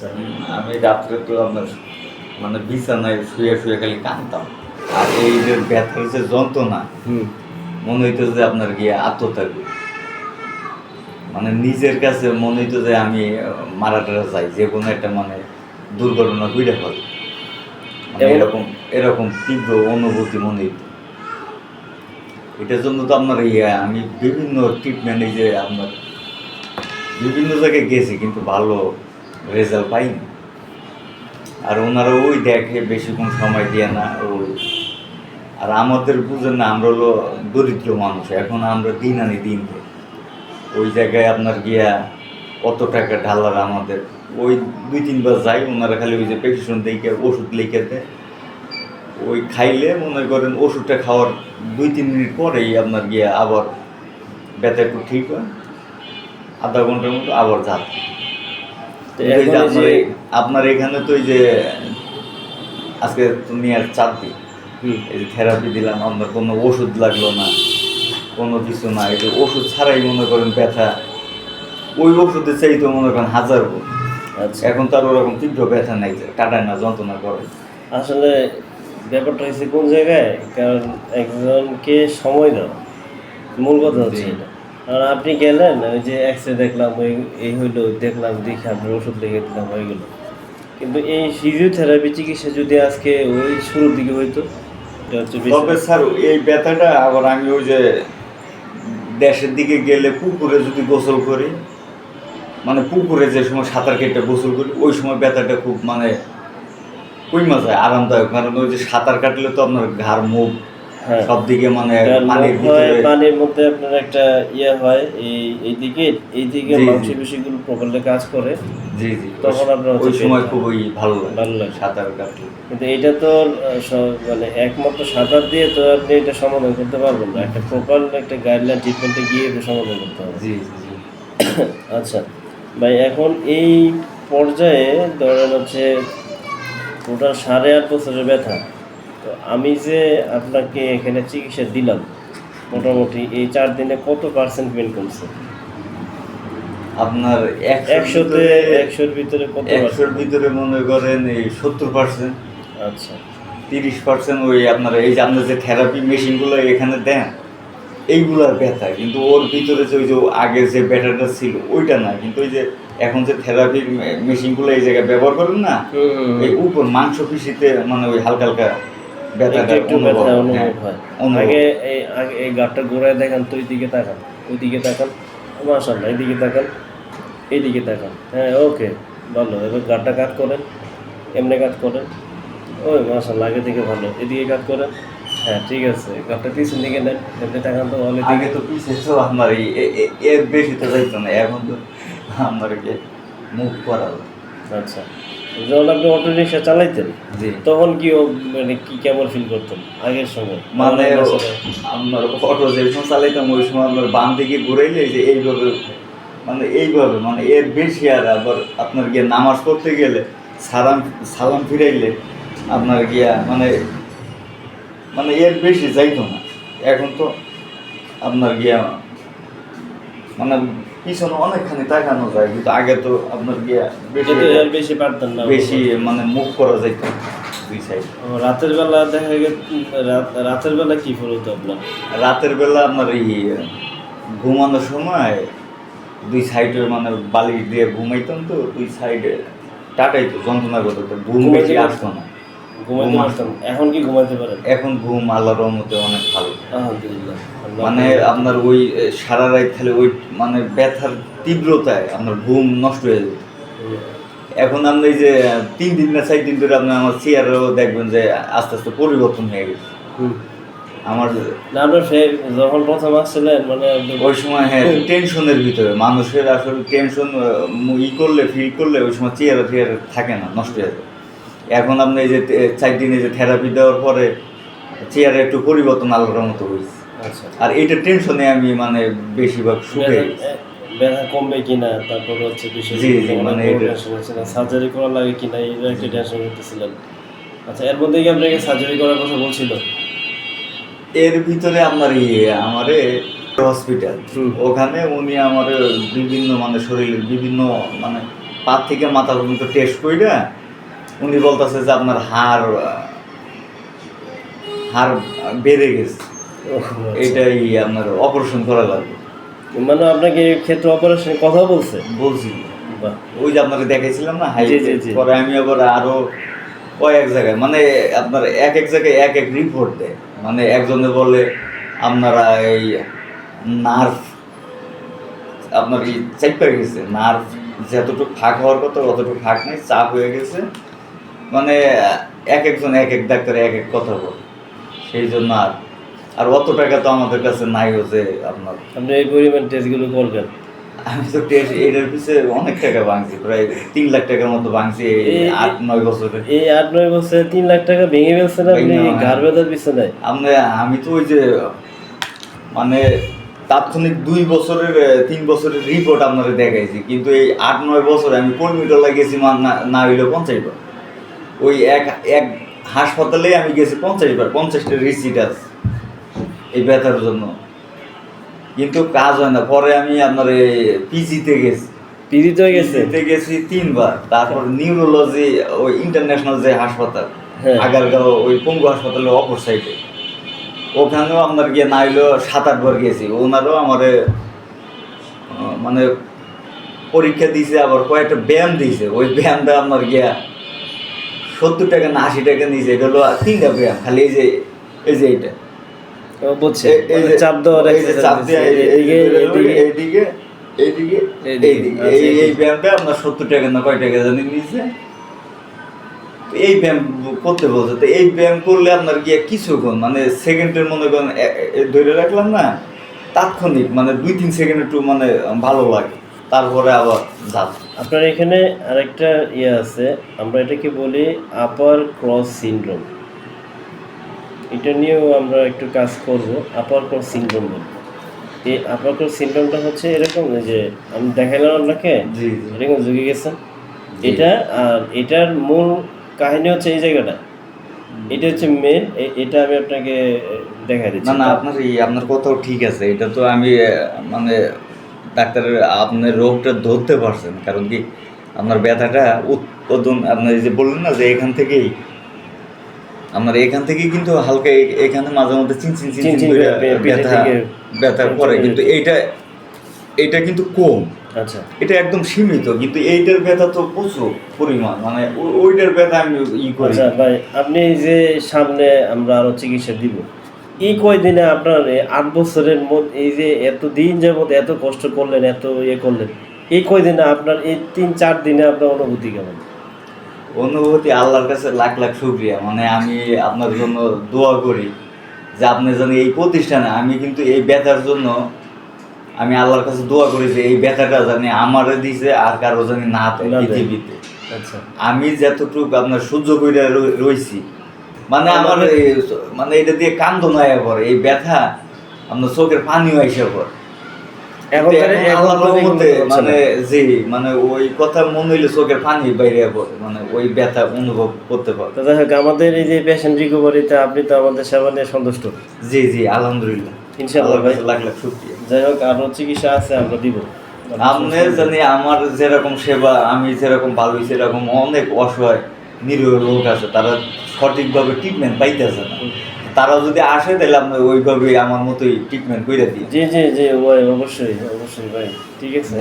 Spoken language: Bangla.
আমি রাত্রে তো আপনার মানে বিছানায় শুয়ে শুয়ে খালি কাঁদতাম। আর এই যে ব্যথার যে যন্ত্রণা, মনে হইতো যে আপনার গিয়ে আত্মত্যাগী, মানে নিজের কাছে মনে হইতো যে আমি মারা টারা যাই, যে কোনো একটা মানে দুর্ঘটনা ঘুরে ফেলে, মানে এরকম এরকম তীব্র অনুভূতি মনে হইতো। এটার জন্য তো আপনার আমি বিভিন্ন ট্রিটমেন্ট, এই যে আপনার বিভিন্ন জায়গায় গেছি, কিন্তু ভালো রেজাল্ট পাইনি। আর ওনারা ওই দেখে বেশিক্ষণ সময় দিয়ে না ওই। আর আমাদের বুঝেন না, আমরা হলো দরিদ্র মানুষ, এখন আমরা দিন আনি দিন খাই। ওই জায়গায় আপনার গিয়া কত টাকা ঢালার আমাদের, ওই 2-3 বার যাই, ওনারা খালি ওই যে প্রেসক্রিপশন দেখে ওষুধ লিখে দেয়, ওই খাইলে মনে করেন ওষুধটা খাওয়ার 2-3 মিনিট পরেই আপনার গিয়া আবার ব্যথা একটু ঠিক হয়, আধা ঘন্টার মতো আবার যাত। আপনার এখানে তো এই যে আজকে তুমি আর 4 দিন এই যে থেরাপি দিলাম, আপনার কোনো ওষুধ লাগলো না, কোনো কিছু না, এই যে ওষুধ ছাড়াই মনে করেন ব্যথা, ওই ওষুধে চাই তো মনে করেন 1000 গুণ। আচ্ছা, এখন তার ওরকম তীব্র ব্যথা নাই, যে কাটায় না, যন্ত্রণা করে। আসলে ব্যাপারটা হয়েছে কোন জায়গায়, কারণ একজনকে সময় দাও, মূল কথা হচ্ছে এটা। কারণ আপনি গেলেন, ওই যে এক্সরে দেখলাম, ওই এই হইলো, দেখলাম, দেখে আপনার ওষুধ লিখে দিলাম, হয়ে গেল। কিন্তু এই ফিজিওথেরাপি চিকিৎসা যদি আজকে ওই শুরুর দিকে হইতো, এটা হচ্ছে তবে স্যার এই ব্যথাটা আবার আমি ওই যে দেশের দিকে গেলে পুকুরে যদি গোসল করি, মানে পুকুরে যে সময় সাঁতার কেটে গোসল করি, ওই সময় ব্যথাটা খুব মানে কইমা যায়, আরামদায়ক। কারণ ওই যে সাঁতার কাটলে তো আপনার ঘাড় মুখ সব দিকে মানে পানির মধ্যে আপনার একটা ইয়ে হয়, এইদিকে মাংসপেশিগুলো প্রপারলি কাজ করে। জি জি, তখন আপনার ওই সময় খুবই ভালো লাগে সাঁতার কাটলে। কিন্তু এটা তো মানে একমাত্র সাঁতার দিয়ে তো আপনি এটা সমাধান করতে পারবেন না, একটা প্রপার একটা গাইডলাইন ট্রিটমেন্টে গিয়ে এটা সমাধান করতে হবে। জি জি। আচ্ছা ভাই, এখন এই পর্যায়ে ধরেন হচ্ছে টোটাল 8.5 বছরের ব্যথা, তো আমি যে আপনাকে এখানে চিকিৎসা দিলাম, মোটামুটি এই 4 দিনে কত পার্সেন্ট পেন কমছে? আপনার 100-র ভিতরে কত? 100-র ভিতরে মনে করেন এই 70%। আচ্ছা, 30% ওই আপনার এই যে আপনার যে থেরাপি মেশিনগুলো এখানে দেন, এইগুলার ব্যথা। কিন্তু ওর ভিতরে যে ওই যে আগে যে ব্যথাটা ছিল ওইটা না, কিন্তু ওই যে এখন যে থেরাপি মেশিনগুলো এই জায়গায় ব্যবহার করেন না, এই উপর মাংসপেশিতে মানে ওই হালকা হালকা ব্যথাটা অনুভব হয়। আগে এই গাঁটটা ঘোরায় দেখান তো, ওইদিকে তাকান, ওইদিকে তাকান, মাশাআল্লাহ, এইদিকে তাকান, এইদিকে তাকান। হ্যাঁ, ওকে, ভালো। এবার গাঁটটা কাট করেন, এমনি কাট করেন, ওই মাশাআল্লাহ, আগে থেকে ভালো। এদিকে কাট করেন, হ্যাঁ ঠিক আছে। গাঁটটা পিছন দিকে নেন, এমনি তাকান তো, ভালো। আগে তো পিছিয়ে তো আপনার এর বেশি তো যাইতো না, এখন তো আপনার মুখ করা। আচ্ছা, যখন আপনি অটো রিক্সা চালাইতেন, তখন কি মানে কি কেমন ফিল করতেন আগের সময়? মানে আপনার অটো যে সময় চালাইতাম, ওই সময় আপনার বাম দিকে ঘুরাইলে যে এইভাবে মানে এর বেশি। আর আবার আপনার গিয়ে নামাজ পড়তে গেলে সালাম ফিরাইলে আপনার গিয়া মানে মানে এর বেশি যাইতো না। এখন তো আপনার গিয়া মানে পিছনে অনেকখানি তাকানো যায়, কিন্তু আগে তো আপনার গিয়া বেশি পারতেন না, বেশি মানে মুখ করা যাইত দুই সাইড। রাতের বেলা দেখা গেছে, রাতের বেলা কি হতো আপনার? রাতের বেলা আপনার এই ঘুমানোর সময় দুই সাইডে মানে বালিশ দিয়ে ঘুমাইতাম, তো দুই সাইডে টাটাইতো, যন্ত্রণা করতো, ঘুম বেশি আসতো না। এখন কি ঘুমাইতে পারেন? এখন ঘুম আল্লাহর রহমতে অনেক ভালো, আলহামদুলিল্লাহ। মানে আপনার ওই সারা রাত খালি ওই মানে ব্যথার তীব্রতায় আপনার ঘুম নষ্ট হয়ে যেত। এখন আপনি এই যে 3 দিন না 4 দিন ধরে আপনি আমার চেয়ারেও দেখবেন যে আস্তে আস্তে পরিবর্তন হয়ে গেছে আমার। যখন প্রথম আসছিলেন মানে ওই সময় হ্যাঁ টেনশনের ভিতরে মানুষের আসলে টেনশন ফিল করলে ওই সময় চেয়ারে থাকে না, নষ্ট হয়ে যায়। এখন আপনি এই যে 4 দিনে যে থেরাপি দেওয়ার পরে চেয়ারে একটু পরিবর্তন আল্লাহর মতো হয়েছে। আচ্ছা, আর এইটা টেনশনে আমি মানে বেশিরভাগ সুখে ব্যথা কমবে কিনা, তারপর হচ্ছে মানে সার্জারি করা লাগে কিনা, এই একটা টেনশন করতেছিলেন। আচ্ছা, এর মধ্যে কি আপনাকে সার্জারি করার কথা বলছিল? এর ভিতরে আপনার আমারে হসপিটাল, ওখানে উনি আমার বিভিন্ন মানে শরীরের বিভিন্ন মানে পা থেকে মাথা পর্যন্ত টেস্ট কইরা উনি বলতেছে যে আপনার হাড় বেড়ে গেছে, ও, আচ্ছা। এইটাই আপনার অপারেশন করা লাগবে। মানে আপনাকে এই ক্ষেত্রে অপারেশনের কথা বলছে? বলছি, বাহ। ওই যে আপনাকে দেখাইছিলাম না, হাই জি, জি, জি। পরে আমি আবার আরো কয়েক জায়গায় মানে আপনার এক এক জায়গায় এক এক রিপোর্ট দেয়। মানে একজনে বলে আপনারা এই নার্ভ আপনার এই চেপে গেছে, নার্ভ যতটুকু ফাঁক হওয়ার কথা অতটুকু ফাঁক নেই, চাপ হয়ে গেছে। মানে এক একজন এক এক ডাক্তার এক এক কথা বলে, সেই জন্য আর অত টাকা তো আমাদের কাছে নাই যে আপনার। আপনি এই পরিমাণ টেস্টগুলো করবেন? আমি তো টেস্ট এটার পিছিয়ে অনেক টাকা ভাঙছি, প্রায় 3 লাখ টাকার মতো ভাঙছি এই 8-9 বছরে। এই 8-9 বছরে 3 লাখ টাকা ভেঙে ফেলছেন আপনি ঘাড় ব্যথার পিছনে? আমি তো ওই যে মানে তাৎক্ষণিক 2 বছরের 3 বছরের রিপোর্ট আপনারা দেখাইছি, কিন্তু এই 8-9 বছরে আমি কর্মীটা লাগিয়েছি না হইলে 50 বার। ওই এক এক হাসপাতালে আমি গেছি 50 বার, 50টা রিসিট আছে এই ব্যথার জন্য, কিন্তু কাজ হয় না। পরে আমি আপনার পিজিতে গেছি, পিজিতে গেছে? পিজিতে গেছি 3 বার। তারপর নিউরোলজি ওই ইন্টারন্যাশনাল যে হাসপাতাল, হ্যাঁ। আগারগাঁও ওই পঙ্গু হাসপাতালের অপর সাইডে, ওখানেও আপনার গিয়ে না হইলেও 7-8 বার গেছি। ওনারও আমার মানে পরীক্ষা দিয়েছে, আবার কয়েকটা ব্যায়াম দিয়েছে। ওই ব্যায়ামটা আপনার গিয়া 70 টাকা না 80 টাকা নিয়েছে। এটা হলো 3টা ব্যায়াম, খালি এই যে এইটা ও বুঝছে, এই যে চাপ দেওয়ার এই যে চাপ দেওয়া, এইদিকে এইদিকে এইদিকে এই ব্যায়ামটা আপনার 70 টাকা না কয় টাকা জানি নিয়েছে। এই ব্যায়াম করতে বলছে। তো এই ব্যায়াম করলে আপনার গিয়ে কিছুক্ষণ মানে সেকেন্ডের মনে করেন ধরে রাখলাম না, তাৎক্ষণিক মানে 2-3 সেকেন্ড একটু মানে ভালো লাগে, তারপরে আবার যাবে। আপনার এখানে আরেকটা ইয়ে আছে, আমরা এটাকে বলি আপার ক্রস সিনড্রোম। এটা নিয়েও আমরা একটু কাজ করব। আপার ক্রস সিনড্রোম বলবো। এই আপার ক্রস সিনড্রোমটা হচ্ছে এরকম যে আমি দেখালাম আপনাকে, জি এরকম ঝুঁকে গেছেন জি। এটা। আর এটার মূল কাহিনী হচ্ছে এই জায়গাটা, এটা হচ্ছে মেন। এটা আমি আপনাকে দেখা দিচ্ছি। না আপনার কথাও ঠিক আছে। এটা তো আমি মানে ডাক্তারের আপনার রোগটা ধরতে পারছেন, কারণ কি আপনার ব্যথাটা উৎপাদন আপনার এই যে বললেন না যে এখান থেকেই কিন্তু হালকা এখানে মাঝে মধ্যে চিনচিন করে ব্যথা করে, কিন্তু এইটা কিন্তু কম। আচ্ছা, এটা একদম সীমিত, কিন্তু এইটার ব্যথা তো প্রচুর পরিমাণ, মানে ওইটার ব্যথা আমি করি। আচ্ছা ভাই, আপনি এই যে সামনে আমরা আরো চিকিৎসা দিব, এই কয়দিনে আপনার 8 বছরের মধ্যে এই যে এত দিন যাবত এত কষ্ট করলেন, এত করলেন, এই কয়দিনে আপনার এই 3-4 দিনে আপনার অনুভূতি কেমন? অনুভূতি আল্লাহর কাছে লাখ লাখ শুকরিয়া। মানে আমি আপনার জন্য দোয়া করি যে আপনি জানি এই প্রতিষ্ঠানে, আমি কিন্তু এই ব্যথার জন্য আমি আল্লাহর কাছে দোয়া করি যে এই ব্যথাটা জানি আমারে দিছে আর কারো জানি না দেয় পৃথিবীতে। আচ্ছা, আমি যতটুকু আপনার সহ্য করে রইছি, মানে আমার মানে এটা দিয়ে কান্দন আয়া পড়ে, এই ব্যথা আপনার চোখের পানিও আইসা পড়ে। আল্লাহর রহমতে মানে জি মানে ওই কথা মনে হইলে চোখের পানি বাইরে পড়ে, মানে ওই ব্যথা অনুভব করতে পারে। তো যাই হোক, আমাদের এই যে পেশেন্ট রিকভারিতে আপনি তো আমাদের সেবা নিয়ে সন্তুষ্ট? জি আলহামদুলিল্লাহ, ইনশাআল্লাহ ভাই, লাখ লাখ শুকরিয়া। যাই হোক, আরো চিকিৎসা আছে আমরা দিব। আপনি জানি আমার যেরকম সেবা, আমি যেরকম ভালোই সেরকম অনেক অসহায় নিরীহ লোক আছে, তারা সঠিকভাবে ট্রিটমেন্ট পাইতেছে না। তারা যদি আসে তাহলে আপনি ওইভাবে আমার মতোই ট্রিটমেন্ট করে দিই। জি ভাই, অবশ্যই ভাই, ঠিক আছে।